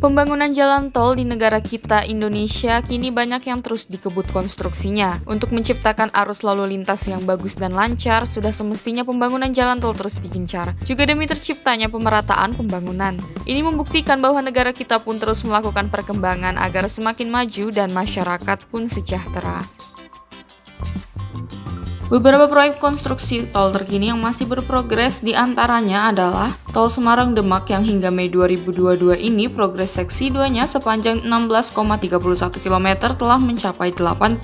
Pembangunan jalan tol di negara kita, Indonesia, kini banyak yang terus dikebut konstruksinya. Untuk menciptakan arus lalu lintas yang bagus dan lancar, sudah semestinya pembangunan jalan tol terus digencar. Juga demi terciptanya pemerataan pembangunan. Ini membuktikan bahwa negara kita pun terus melakukan perkembangan agar semakin maju dan masyarakat pun sejahtera. Beberapa proyek konstruksi tol terkini yang masih berprogres diantaranya adalah Tol Semarang-Demak yang hingga Mei 2022 ini progres seksi 2-nya sepanjang 16,31 km telah mencapai 81%.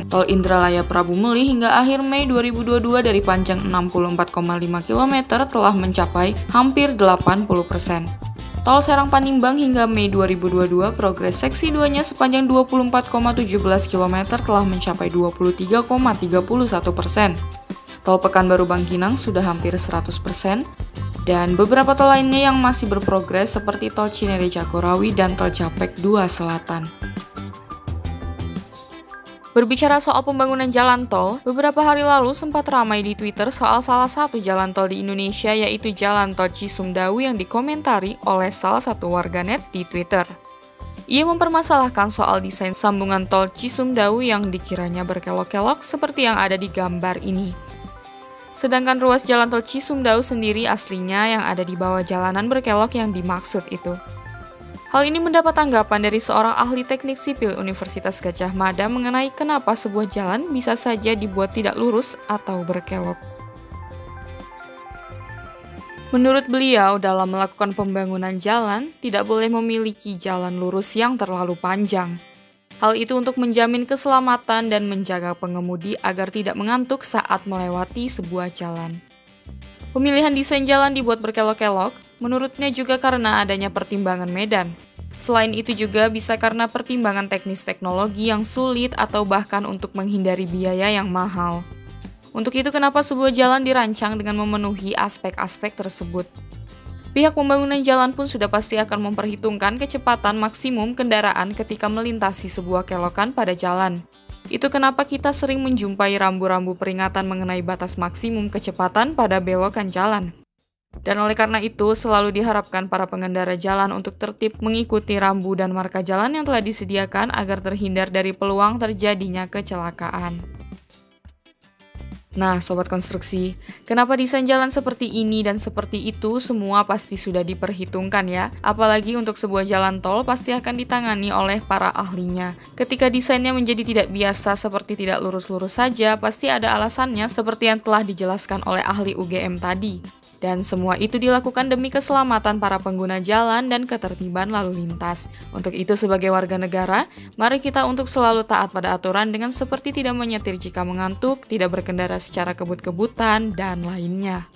Tol Indralaya Prabu Muli hingga akhir Mei 2022 dari panjang 64,5 km telah mencapai hampir 80%. Tol Serang Panimbang hingga Mei 2022 progres seksi 2-nya sepanjang 24,17 km telah mencapai 23,31%. Tol Pekanbaru Bangkinang sudah hampir 100%, dan beberapa tol lainnya yang masih berprogres seperti Tol Cinere Jagorawi dan Tol Japek 2 Selatan. Berbicara soal pembangunan jalan tol, beberapa hari lalu sempat ramai di Twitter soal salah satu jalan tol di Indonesia, yaitu Jalan Tol Cisumdawu yang dikomentari oleh salah satu warganet di Twitter. Ia mempermasalahkan soal desain sambungan tol Cisumdawu yang dikiranya berkelok-kelok seperti yang ada di gambar ini. Sedangkan ruas jalan tol Cisumdawu sendiri aslinya yang ada di bawah jalanan berkelok yang dimaksud itu. Hal ini mendapat tanggapan dari seorang ahli teknik sipil Universitas Gadjah Mada mengenai kenapa sebuah jalan bisa saja dibuat tidak lurus atau berkelok. Menurut beliau, dalam melakukan pembangunan jalan, tidak boleh memiliki jalan lurus yang terlalu panjang. Hal itu untuk menjamin keselamatan dan menjaga pengemudi agar tidak mengantuk saat melewati sebuah jalan. Pemilihan desain jalan dibuat berkelok-kelok, menurutnya juga karena adanya pertimbangan medan. Selain itu juga bisa karena pertimbangan teknis teknologi yang sulit atau bahkan untuk menghindari biaya yang mahal. Untuk itu kenapa sebuah jalan dirancang dengan memenuhi aspek-aspek tersebut. Pihak pembangunan jalan pun sudah pasti akan memperhitungkan kecepatan maksimum kendaraan ketika melintasi sebuah kelokan pada jalan. Itu kenapa kita sering menjumpai rambu-rambu peringatan mengenai batas maksimum kecepatan pada belokan jalan. Dan oleh karena itu, selalu diharapkan para pengendara jalan untuk tertib mengikuti rambu dan marka jalan yang telah disediakan agar terhindar dari peluang terjadinya kecelakaan. Nah, sobat konstruksi, kenapa desain jalan seperti ini dan seperti itu semua pasti sudah diperhitungkan ya. Apalagi untuk sebuah jalan tol pasti akan ditangani oleh para ahlinya. Ketika desainnya menjadi tidak biasa seperti tidak lurus-lurus saja, pasti ada alasannya seperti yang telah dijelaskan oleh ahli UGM tadi. Dan semua itu dilakukan demi keselamatan para pengguna jalan dan ketertiban lalu lintas. Untuk itu sebagai warga negara, mari kita untuk selalu taat pada aturan dengan seperti tidak menyetir jika mengantuk, tidak berkendara secara kebut-kebutan, dan lainnya.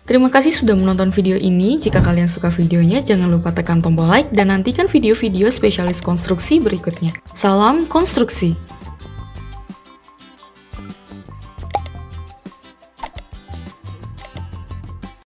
Terima kasih sudah menonton video ini. Jika kalian suka videonya, jangan lupa tekan tombol like dan nantikan video-video spesialis konstruksi berikutnya. Salam konstruksi!